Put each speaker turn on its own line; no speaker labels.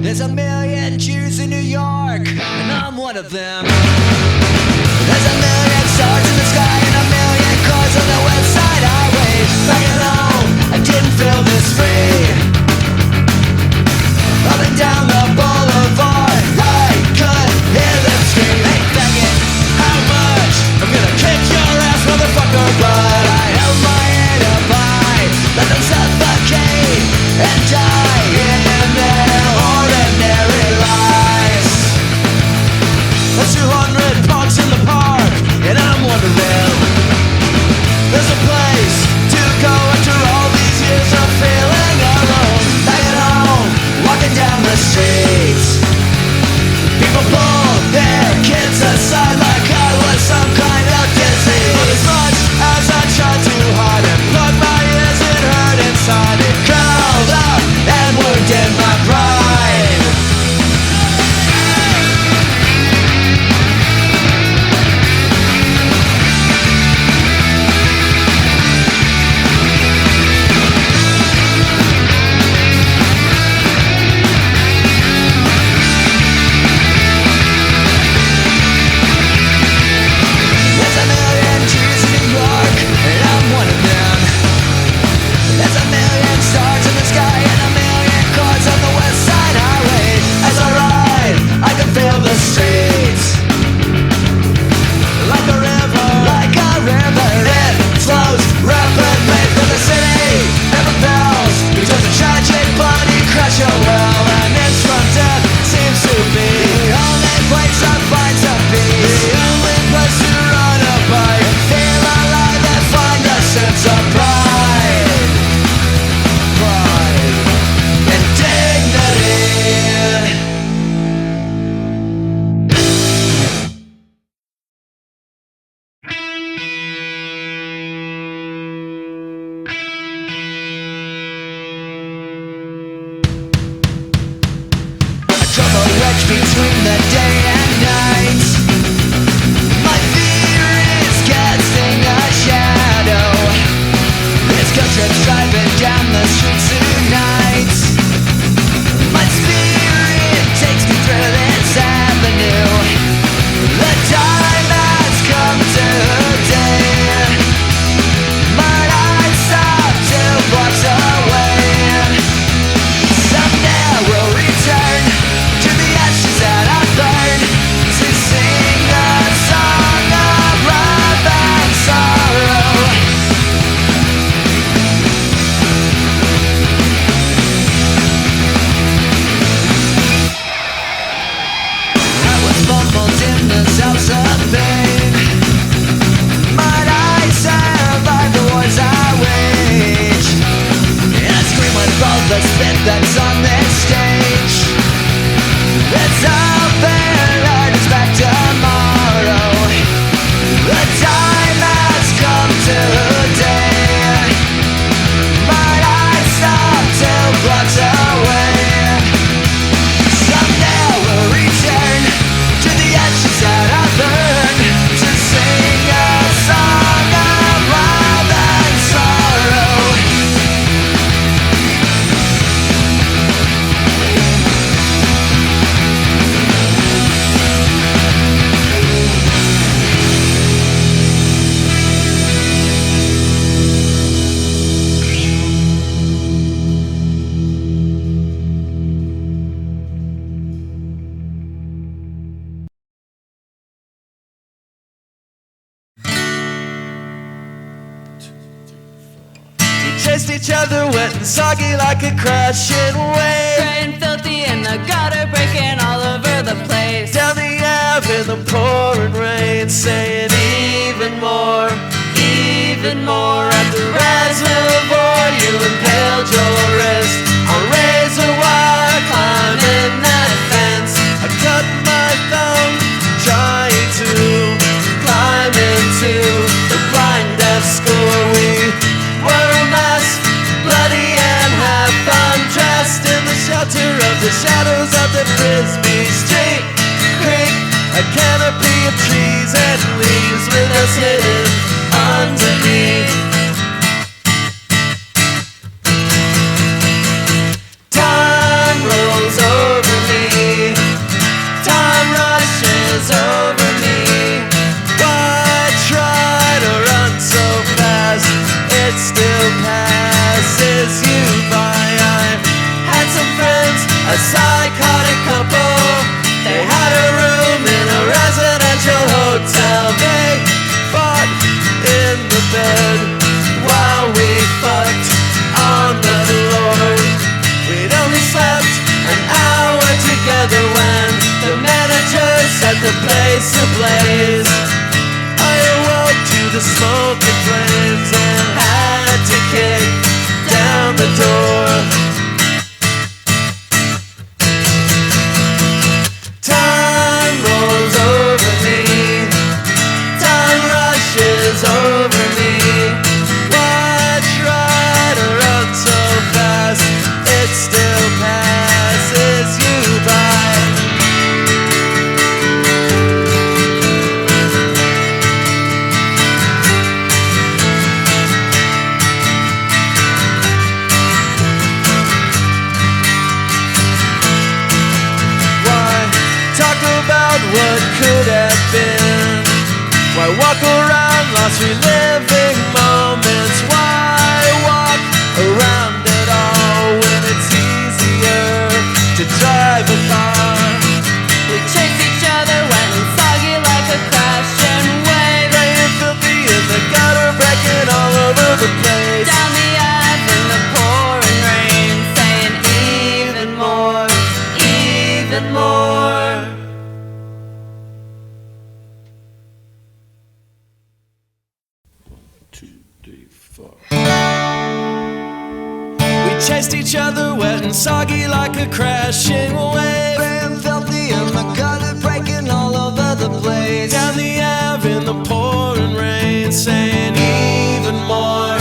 There's a million Jews in New York, and I'm one of them. There's a million stars in the sky and a million cars on the west side highway. Back at home, I didn't feel this free. Up and down the boulevard, I could hear them scream. Hey faggot, how much? I'm gonna kick your ass, motherfucker. But I held my head up high, let them suffocate and die in their ordinary lives. There's 200 punks in the park, and I'm one of them. There's a place to go after all these years of feeling alone. Back at home, walking down the streets, people pull their kids aside like I was some kind of disease. But as much as I tried to hide and plug my ears, it hurt inside. It curled up and wounded my pride. Between the day and night, my fear is casting a shadow. This country's driving down the streets tonight. My spirit takes me through this avenue. The time has come today. My eyes stop 2 blocks away. Someday I will return to the ashes that I burn, to sing a song of love and sorrow. I was fumbled in this house of pain, but I survived the wars I waged, and I scream with all the spit that's on this stage. It's open, art is back tomorrow. The time has come today. But I stopped 2 blocks away. Someday I will return to the ashes that I burned, to sing a song of love and sorrow. Chased each other wet and soggy like a crashing wave.
Gray and filthy in the gutter, breaking all over the place.
Down the ave in the pouring rain, saying even more at the reservoir. You impaled your wrist on razor wire, climbing that fence. I cut my thumb trying to climb into the blind deaf school. We were a mess, bloody and half undressed, in the shelter of the shadows of the Frisbee Street Creek. A canopy of trees and leaves with us hidden underneath. Time rolls over the smoking flames and had to kick down the door. Time rolls over me, time rushes over me. Watch rider run so fast, it still passes you by. What could have been? Why walk around lost reliving moments? Why walk around at all when it's easier to drive a car?
We chased each other, went and soggy like a crashing wave.
Laying filthy in the gutter, breaking all over the place.
Down the ave in the pouring rain, saying even more, even more.
We chased each other wet and soggy like a crashing wave.
Ran filthy in the gutter, breaking all over the place.
Down the ave in the pouring rain, saying even more.